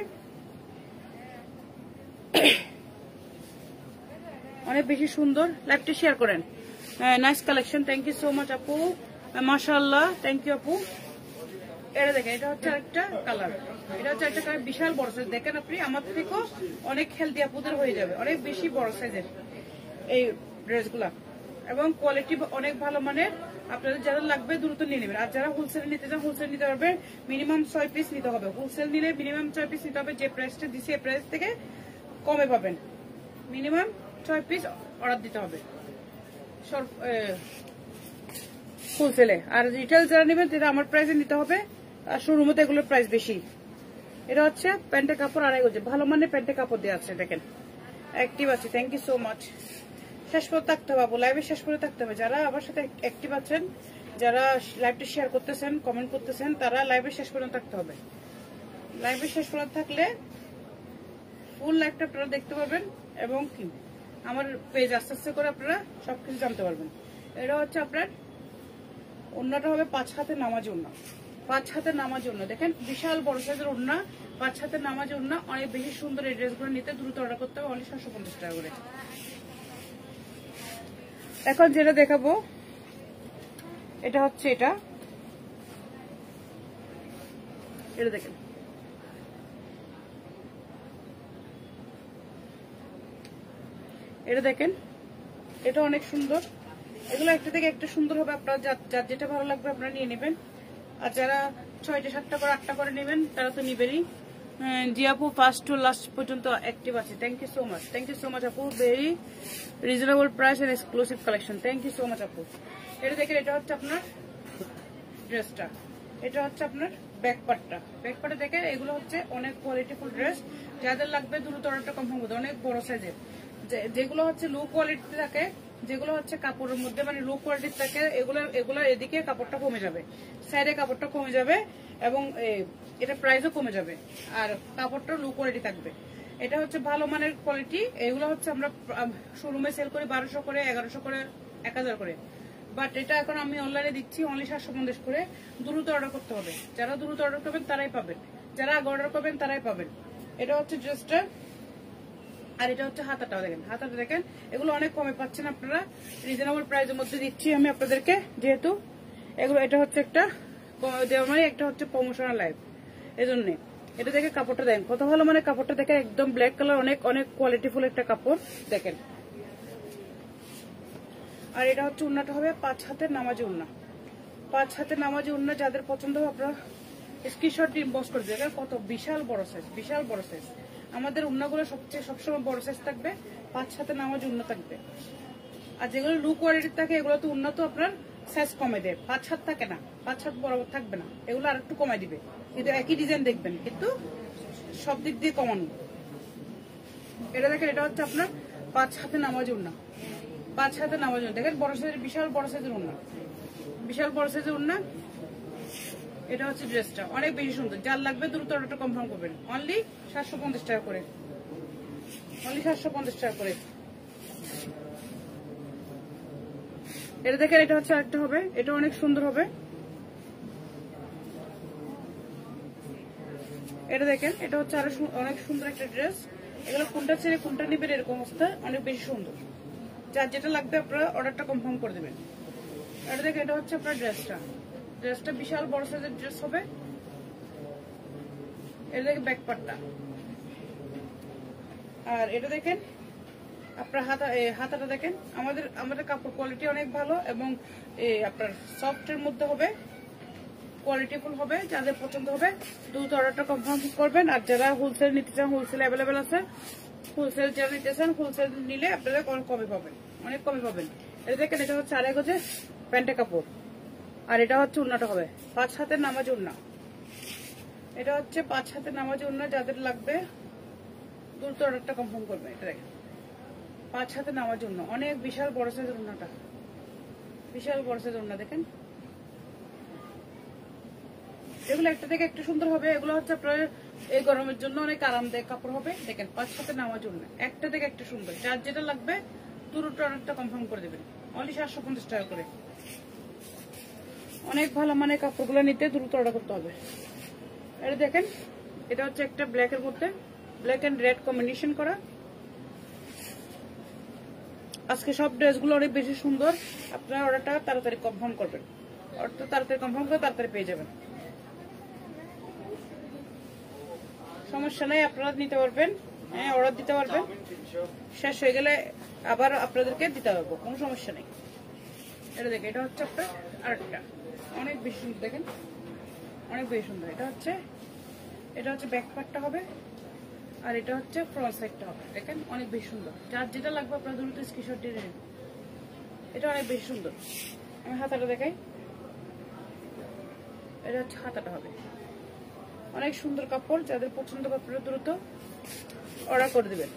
অনেক বেশি সুন্দর। লাইভটি শেয়ার করেন। Nice collection, thank you so much আপু, মাশাআল্লাহ, থ্যাংক ইউ আপু। এটা দেখেন, এটা হচ্ছে একটা কালার, এটা হচ্ছে একটা কালার, বিশাল বড় সাইজ। দেখেন আপনি আমার থেকেও অনেক হেলদি আপুদের হয়ে যাবে, অনেক বেশি বড় সাইজের এই ড্রেসগুলা, এবং কোয়ালিটি অনেক ভালো মানের। আপনাদের যারা লাগবে দ্রুত নিয়ে নেবেন। আর যারা হোলসেল নিতে চান হোলসেল নিতে পারবে, মিনিমাম 6 পিস নিতে হবে। হোলসেল নিলে মিনিমাম 6 পিস নিতে হবে, যে প্রাইসটা দিছি এই প্রাইস থেকে কমে পাবেন। মিনিমাম 6 পিস অর্ডার দিতে হবে হোলসেলে। আর রিটেল যারা নেবেন তারা আমার প্রাইসে নিতে হবে, আর শোরুমে তো এগুলোর প্রাইস বেশি। এটা হচ্ছে প্যান্টের কাপড়, আড়াই গজ ভালো মানের প্যান্টের কাপড় দেওয়া আছে। দেখেন অ্যাক্টিভ আছে, থ্যাংক ইউ সো মাচ। শেষ করে থাকতে হবে, লাইভে শেষ করে থাকতে হবে। যারা আমার সাথে অ্যাক্টিভ আছেন, যারা লাইভটা শেয়ার করতেছেন, কমেন্ট করতেছেন, তারা লাইভে শেষ করে থাকতে হবে। লাইভে শেষ করে থাকলে ফুল লাইভটা আপনারা দেখতে পারবেন, এবং কি আমার পেজ আস্তে আস্তে করে আপনারা সবকিছু জানতে পারবেন। এটা হচ্ছে আপনার ওড়নাটা হবে 5 হাতের নামাজি ওড়না, 5 হাতের নামাজি ওড়না। দেখেন বিশাল বড় সাইজের ওড়না, 5 হাতের নামাজি ওড়না। অনেক বেশি সুন্দর। এই ড্রেসগুলো নিতে দ্রুত অর্ডার করতে হবে, অনলি 750 টাকা করে। এখন যেটা দেখাবো এটা হচ্ছে এটা দেখেন, এটা দেখেন, এটা অনেক সুন্দর। এগুলো একটা থেকে একটা সুন্দর হবে, আপনার যার যেটা ভালো লাগবে আপনারা নিয়ে নেবেন। আর যারা 6টা 7টা করে 8টা করে নেবেন তারা তো নিবেনই। জি আপু, ফার্স্ট টু লাস্ট পর্যন্ত অ্যাক্টিভ আছে, thank you so much, thank you so much আপু। Very reasonable price and exclusive collection, thank you so much আপু। এটা দেখেন, এটা হচ্ছে আপনার ড্রেসটা, এটা হচ্ছে আপনার ব্যাকপার্টটা। ব্যাকপার্টে দেখেন এগুলো হচ্ছে অনেক কোয়ালিটিফুল ড্রেস। যাদের লাগবে দ্রুত অর্ডারটা কনফার্ম করতে, অনেক বড় সাইজের। যেগুলো হচ্ছে লো কোয়ালিটি থাকে, যেগুলো হচ্ছে কাপড়ের মধ্যে মানে লো কোয়ালিটি থাকে, এগুলো এদিকে কাপড়টা কমে যাবে, সাইডে কাপড়টা কমে যাবে, এবং এটা প্রাইসও কমে যাবে, আর কাপড়টা লো কোয়ালিটি থাকবে। এটা হচ্ছে ভালো মানের কোয়ালিটি। এগুলো হচ্ছে আমরা শোরুমে সেল করি 1200 করে, 1100 করে, 1000 করে, বাট এটা এখন আমি অনলাইনে দিচ্ছি অনলি 750 করে। দ্রুত অর্ডার করতে হবে, যারা দ্রুত অর্ডার করবেন তারাই পাবেন, যারা আগে অর্ডার করবেন তারাই পাবেন। এটা হচ্ছে ড্রেসটা, আর এটা হচ্ছে হাতাটাও দেখেন, হাতাটা দেখেন। এগুলো অনেক কমে পাচ্ছেন আপনারা, রিজনেবল প্রাইসের মধ্যে দিচ্ছি আমি আপনাদেরকে। যেহেতু এগুলো এটা হচ্ছে একটা মানে একটা হচ্ছে প্রমোশনাল লাইভ, এই জন্যে। এটা দেখে কাপড়টা দেখেন কত ভালো, মানে কাপড়টা দেখেন একদম ব্ল্যাক কালার, অনেক অনেক কোয়ালিটিফুল একটা কাপড় দেখেন। আর এটা হচ্ছে ওড়নাটা হবে 5 হাতের নামাজি ওড়না, 5 হাতের নামাজি ওড়না। যাদের পছন্দ হবে আপনারা স্ক্রিনশট ইনবক্স করে দেবেন। কত বিশাল বড় সাইজ, বিশাল বড় সাইজ। আমাদের ওড়নাগুলো সবসময় বড় সাইজ থাকবে, 5 হাতের নামাজি ওড়না থাকবে। আর যেগুলো লো কোয়ালিটির থাকে এগুলো তো ওড়না তো আপনার সাইজ কমে দেয়, 5 হাত থাকে না, 5 হাত বরাবর থাকবে না, এগুলো আর একটু কমাই দিবে, কিন্তু একই ডিজাইন দেখবেন, কিন্তু সব দিক দিয়ে কমানো। এটা দেখেন, এটা হচ্ছে আপনার 5 হাতের নামাজি ওড়না, 5 হাতের নামাজি ওড়না। দেখেন বড় সাইজের, বিশাল বড় সাইজের ওড়না, বিশাল বড় সাইজের ওড়না। এটা হচ্ছে ড্রেসটা, অনেক বেশি সুন্দর। যার লাগবে দ্রুত অর্ডারটা কনফার্ম করবেন, অনলি 750 টাকা করে, অনলি 750 টাকা করে। এটা দেখেন, এটা হচ্ছে আরেকটা হবে, এটা অনেক সুন্দর হবে। এটা দেখেন, এটা হচ্ছে আরো অনেক সুন্দর একটা ড্রেস। এগুলো কোনটা ছেড়ে কোনটা নিবেন এরকম অবস্থা, অনেক বেশি সুন্দর। যার যেটা লাগবে আপনারা অর্ডারটা কনফার্ম করে দেবেন। এটা দেখেন, এটা হচ্ছে আপনার ড্রেসটা, ড্রেসটা বিশাল বড় সাইজের ড্রেস হবে। এটা দেখেন ব্যাকপার্টটা, আর এটা দেখেন আপনার হাতাটা দেখেন। আমাদের কাপড় কোয়ালিটি অনেক ভালো, এবং আপনার সফটের মধ্যে হবে, কোয়ালিটিফুল হবে। যাদের পছন্দ হবে দ্রুত অর্ডারটা কনফার্ম করবেন। আর যারা হোলসেল নিতে চান, হোলসেল অ্যাভেলেবেল আছে, হোলসেল যারা নিতে চান হোলসেল নিলে আপনারা কমে পাবেন, অনেক কমে পাবেন। এটা দেখেন, এটা হচ্ছে আড়াই গজে প্যান্টের কাপড়, আর এটা হচ্ছে ওড়নাটা হবে 5 হাতের নামাজি ওড়না। এটা হচ্ছে 5 হাতের নামাজি ওড়না। যাদের লাগবে দ্রুত অর্ডারটা কনফার্ম করবেন। এটা দেখেন 5 হাতের নামাজি ওড়না, অনেক বিশাল বড় সাইজের ওড়নাটা, বিশাল বড় সাইজের ওড়না দেখেন। এগুলো একটা থেকে একটা সুন্দর হবে। এগুলো হচ্ছে আপনার এই গরমের জন্য অনেক আরামদায়ক কাপড় হবে। দেখেন 5 হাতে নামার জন্য একটা থেকে একটা সুন্দর, যার যেটা লাগবে দুটো অনেকটা কনফার্ম করে দেবেন। অনলি 750 টাকা করে। অনেক ভালো মানে কাপড়গুলো নিতে দ্রুত অর্ডার করতে হবে। এটা দেখেন, এটা হচ্ছে একটা ব্ল্যাক এর মধ্যে ব্ল্যাক এন্ড রেড কম্বিনেশন করা। আজকে সব ড্রেসগুলো অনেক বেশি সুন্দর। আপনারা অর্ডারটা তাড়াতাড়ি কনফার্ম করবেন, অর্ডারটা তাড়াতাড়ি কনফার্ম করে তাড়াতাড়ি পেয়ে যাবেন। সমস্যা নাই, আপনারা নিতে পারবেন। হ্যাঁ, অর্ডার দিতে পারবেন, শেষ হয়ে গেলে আবার আপনাদেরকে দিতে পারবো, কোনো সমস্যা নেই। এটা দেখেন, এটা হচ্ছে আপনার আরেকটা অনেক বেশি সুন্দর। দেখেন অনেক বেশি সুন্দর। এটা হচ্ছে ব্যাক পার্টটা হবে, আর এটা হচ্ছে ফ্রন্ট সাইডটা হবে। দেখেন অনেক বেশি সুন্দর, যার যেটা লাগবে আপনারা দ্রুত স্ক্রিনশট দিয়ে নেবেন। এটা অনেক বেশি সুন্দর। আমি হাতাটা দেখাই, এটা হচ্ছে হাতাটা হবে। অনেক সুন্দর কাপড়, যাদের পছন্দ কাপড় দ্রুত অর্ডার করে দিবেন।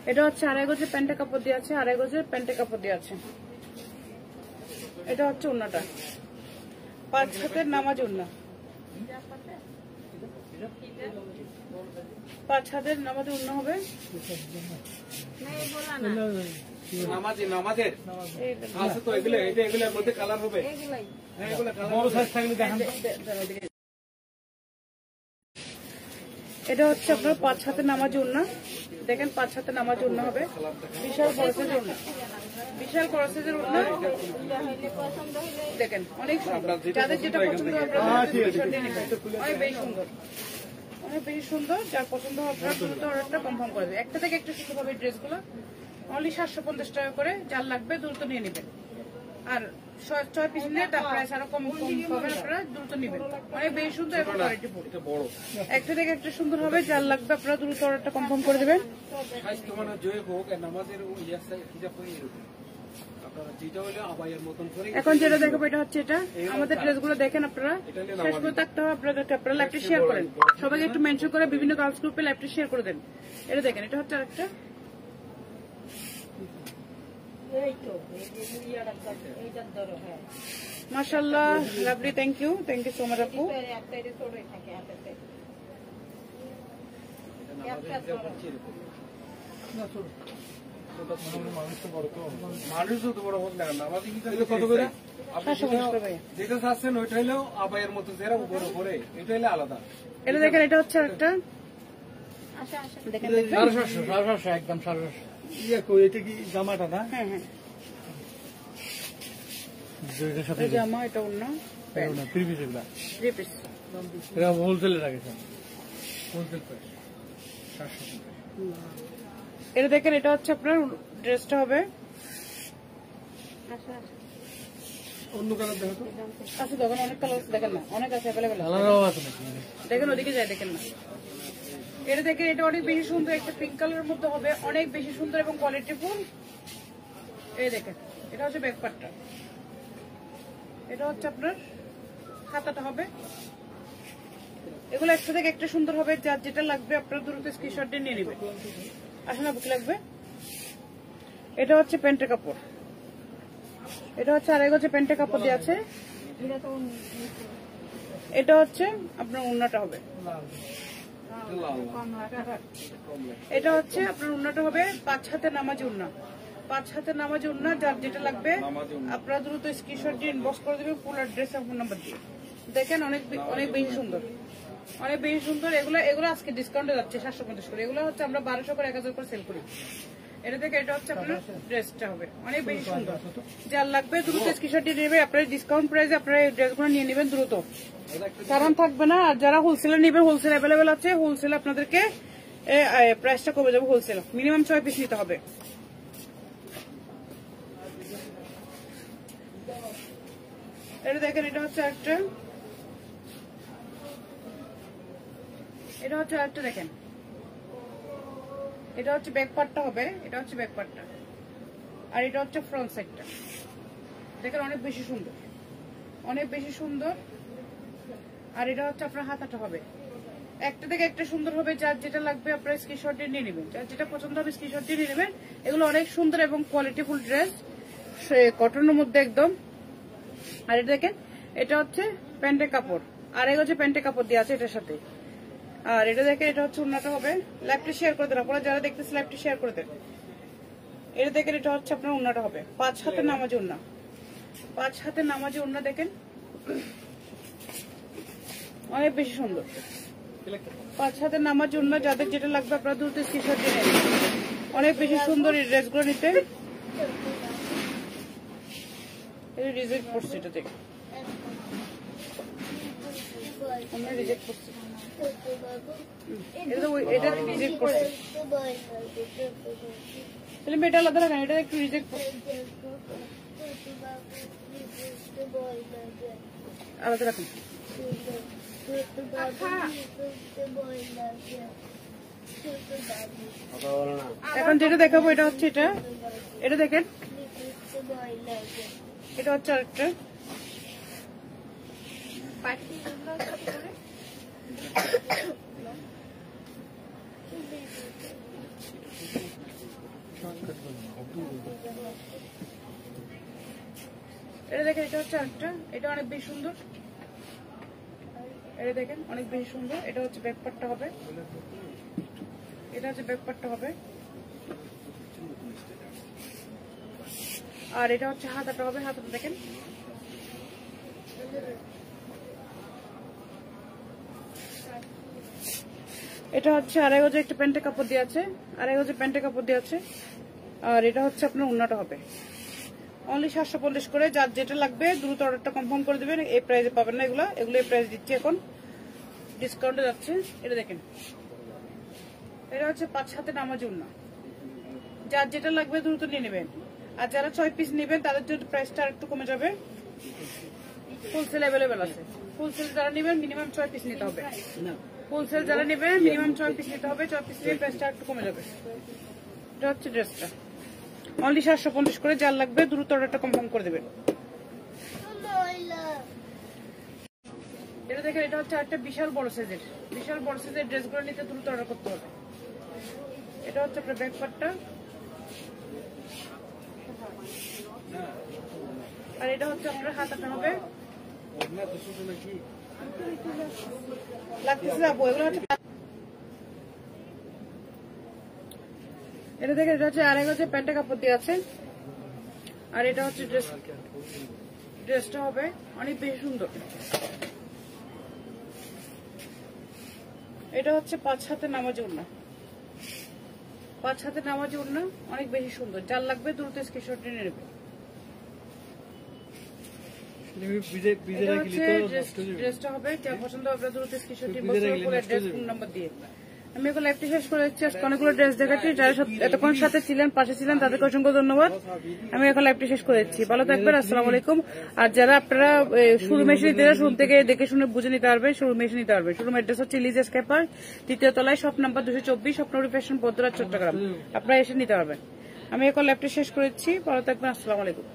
এটা হচ্ছে 2.5 গজের প্যান্টের কাপড় দিয়ে আছে, 2.5 গজের প্যান্টের কাপড় দিয়ে আছে। এটা হচ্ছে ওড়নাটা, 5 হাতের নামাজ ওড়না, 5 হাতের নামাজ ওড়না হবে। নামাজের আছে তো এগুলো, এগুলোর মধ্যে কালার হবে। হ্যাঁ, এগুলো বড় সাইজ থাকলে দেখান। এটা হচ্ছে আপনার 5 হাতের নামাজ ওড়না। দেখেন 5 হাতের নামাজ ওড়না হবে, বিশাল বড় সাইজের ওড়না, বিশাল বড় সাইজের ওড়না। দেখেন অনেক সুন্দর, যাদের যেটা পছন্দ হবে অনেক বেশি সুন্দর, অনেক বেশি সুন্দর। যার পছন্দ হবে আপনারা দ্রুত অর্ডারটা কনফার্ম করে দেবেন। একটা থেকে একটা সুন্দর হবে ড্রেসগুলো। অনলি 750 টাকা করে, যার লাগবে দ্রুত নিয়ে নেবেন। আর 6 পিস নিয়ে তার প্রাইস আরো কম পাবেন, আপনারা দ্রুত নেবেন। অনেক বেশি সুন্দর এবং কোয়ালিটিফুল। একটা থেকে একটা সুন্দর হবে, যার লাগবে আপনারা দ্রুত অর্ডারটা কনফার্ম করে দেবেন। এখন যেটা দেখাবো এটা হচ্ছে এটা আমাদের ড্রেসগুলো দেখেন আপনারা শেষ করে থাকতে হবে আপনাদেরকে। আপনারা লাইভটা শেয়ার করেন, সবাইকে একটু মেনশন করে বিভিন্ন গার্লস গ্রুপে লাইভটা শেয়ার করে দেন। এটা দেখেন, এটা হচ্ছে আরেকটা। মাশাআল্লাহ, lovely, thank you so much আপু। যেটা চাচ্ছেন ওইটা হলেও আবাইয়ের মতো যেরা উপরে উপরে, এটা হলে আলাদা। এটা দেখেন, এটা হচ্ছে একটা দেখেন 750 একদম 750। এটা কি জামাটা না? হ্যাঁ হ্যাঁ, জামা, এটা ওড়না, থ্রি পিস, এগুলা 3 পিস। এটা হোলসেলে রাখেছেন, হোলসেল প্রাইস 750। এটা দেখেন, এটা হচ্ছে আপনার ড্রেসটা হবে। অন্য কালার দেখো তো। আচ্ছা, দেখেন অনেক কালার আছে, দেখেন না, অনেক আছে অ্যাভেলেবেল। দেখেন ওদিকে যায়, দেখেন না। এটা দেখেন, এটা অনেক বেশি সুন্দর, একটা পিঙ্ক কালারের মধ্যে হবে, অনেক বেশি সুন্দর এবং কোয়ালিটিফুল। এই দেখেন, এটা হচ্ছে ব্যাক পার্টটা, এটা হচ্ছে আপনার হাতাটা হবে। এগুলো একটা থেকে একটা সুন্দর হবে, যার যেটা লাগবে আপনারা দ্রুত স্ক্রিনশট দিয়ে নিয়ে নেবেন। আসলে বুক লাগবে। এটা হচ্ছে প্যান্টের কাপড়, এটা হচ্ছে 2.5 গজের প্যান্টের কাপড় দিয়ে আছে। এটা হচ্ছে আপনার ওড়নাটা হবে, এটা হচ্ছে আপনার ওড়নাটা হবে 5 হাতের নামাজ ওড়না, 5 হাতের নামাজ ওড়না। যার যেটা লাগবে আপনারা দ্রুত স্ক্রিনশট দিয়ে ইনবক্স করে দেবেন ফুল অ্যাড্রেস আর ফোন নাম্বার দিয়ে। দেখেন অনেক অনেক বেশি সুন্দর, অনেক বেশি সুন্দর। এগুলো আজকে ডিসকাউন্টে যাচ্ছে 750 করে। এগুলো হচ্ছে আমরা 1200 করে 1000 করে সেল করি। এটা থেকে এটা হচ্ছে আপনার ড্রেসটা হবে, অনেক বেশি সুন্দর। যার লাগবে দ্রুত স্ক্রিনশট দিয়ে নেবে, আপনার ডিসকাউন্ট প্রাইসে আপনারা এই ড্রেসগুলো নিয়ে নেবেন দ্রুত, কারণ থাকবে না। আর যারা হোলসেলে নেবেন, হোলসেল অ্যাভেলেবেল আছে, হোলসেল আপনাদেরকে প্রাইসটা কমে যাবে। হোলসেল মিনিমাম 6 পিস নিতে হবে। এটা দেখেন, এটা হচ্ছে একটা, এটা হচ্ছে আরেকটা। দেখেন, এটা হচ্ছে ব্যাক পার্টটা হবে, এটা হচ্ছে ব্যাক পার্টটা, আর এটা হচ্ছে ফ্রন্ট সাইডটা। দেখেন অনেক বেশি সুন্দর, অনেক বেশি সুন্দর। আর এটা হচ্ছে আপনার হাতাটা হবে, একটা থেকে একটা সুন্দর হবে। যার যেটা লাগবে আপনার স্ক্রিনশট দিয়ে নিয়ে নেবেন, যার যেটা পছন্দ হবে স্ক্রিনশট দিয়ে নিয়ে নেবেন। এগুলো অনেক সুন্দর এবং কোয়ালিটিফুল ড্রেস, কটনের মধ্যে একদম। আর এটা দেখেন, এটা হচ্ছে প্যান্টের কাপড়, 2.5 গজের প্যান্টের কাপড় দিয়ে আছে এটার সাথে। আর এটা দেখেন, এটা হচ্ছে ওড়নাটা হবে। লাইভটা শেয়ার করে দেন, আপনারা যারা দেখতেছেন লাইভটা শেয়ার করে দেন। এটা দেখেন, এটা হচ্ছে আপনার ওড়নাটা হবে 5 হাতের নামাজি ওড়না। 5 হাতের নামাজি ওড়না দেখেন, অনেক বেশি সুন্দর। 5 হাতের নামাজি ওড়না, যাদের যেটা লাগবে আপনারা দ্রুত স্ক্রিনশট দিয়ে নেন। অনেক বেশি সুন্দর এই ড্রেসগুলো নিতে। রিজেক্ট করছে এটা দেখে, রিজেক্ট করছে, এটা রিজেক্ট করছে। তাহলে এটা আলাদা রাখেন, এটা একটু রিজেক্ট করছে, আলাদা রাখুন। এখন যেটা দেখাবো এটা হচ্ছে এটা, এটা দেখেন, এটা হচ্ছে আরেকটা। এটা দেখেন, এটা হচ্ছে আরেকটা, এটা অনেক বেশি সুন্দর। এটা দেখেন, অনেক বেশি সুন্দর। এটা হচ্ছে ব্যাকপার্টটা হবে, এটা হচ্ছে ব্যাকপার্টটা হবে। আর এটা হচ্ছে হাতাটা হবে, হাতাটা দেখেন। এটা হচ্ছে 2.5 গজে একটা প্যান্টের কাপড় দিয়ে আছে, 2.5 গজে প্যান্টের কাপড় দিয়ে আছে। আর এটা হচ্ছে আপনার ওড়নাটা হবে অনলি 750 করে। যার যেটা লাগবে দ্রুত অর্ডারটা কনফার্ম করে দিবেন। এই প্রাইসে পাবেন না এগুলো, এগুলো এই প্রাইস দিচ্ছি এখন, ডিসকাউন্টে যাচ্ছে। এটা দেখেন, এটা হচ্ছে 5 হাতে নামাজি ওড়না। যার যেটা লাগবে দ্রুত নিয়ে নেবেন। আর যারা 6 পিস নেবেন তাদের জন্য প্রাইসটা একটু কমে যাবে। ফুল সেল অ্যাভেলেবেল আছে। ফুল সেল যারা নেবেন মিনিমাম 6 পিস নিতে হবে। ফুল সেল যারা নেবেন মিনিমাম 6 পিস নিতে হবে। 6 পিস নিয়ে প্রাইসটা একটু কমে যাবে। এটা হচ্ছে ড্রেসটা অনলি 750 করে। যার লাগবে দ্রুত অর্ডারটা কনফার্ম করে দেবেন। এটা দেখেন, এটা হচ্ছে একটা বিশাল বড় সাইজের, বিশাল বড় সাইজের ড্রেসগুলো নিতে দ্রুত অর্ডার করতে হবে। এটা হচ্ছে আপনার ব্যাক পার্টটা, আর এটা হচ্ছে আপনার হাতাটা হবে। লাগতেছে যাবো এগুলো হচ্ছে। এটা দেখে, এটা হচ্ছে 2.5 গজে প্যান্টের কাপড় দিয়ে আছে। আর এটা হচ্ছে ড্রেসটা হবে অনেক বেশি সুন্দর। এটা হচ্ছে 5 হাতে নামাজি ওড়না, 5 হাতে নামাজি ওড়না, অনেক বেশি সুন্দর। যার লাগবে দ্রুত স্ক্রিনশট নিয়ে নেবে। ড্রেসটা হবে, যা পছন্দ হবে দ্রুত স্ক্রিনশট নিয়ে ফোন নাম্বার দিয়ে। আমি এখন লাইভটি শেষ করে দিচ্ছি। আজকে অনেকগুলো ড্রেস দেখাচ্ছি। যারা এতক্ষণ সাথে ছিলেন, পাশে ছিলেন, তাদেরকে অসংখ্য ধন্যবাদ। আমি এখন লাইভটি শেষ করে দিচ্ছি। ভালো থাকবেন, আসসালামু আলাইকুম। আর যারা আপনারা শোরুম এসে নিতে চান, শোরুম থেকে দেখে শুনে বুঝে নিতে পারবেন, শোরুম এসে নিতে পারবেন। শোরুম অ্যাড্রেস হচ্ছে লিজ স্ক্যাপার, 3য় তলায়, শপ নাম্বার 224, স্বপ্নপুরি ফ্যাশন, বদরা, চট্টগ্রাম। আপনারা এসে নিতে পারবেন। আমি এখন লাইভটি শেষ করে দিচ্ছি। ভালো থাকবেন, আসসালামু আলাইকুম।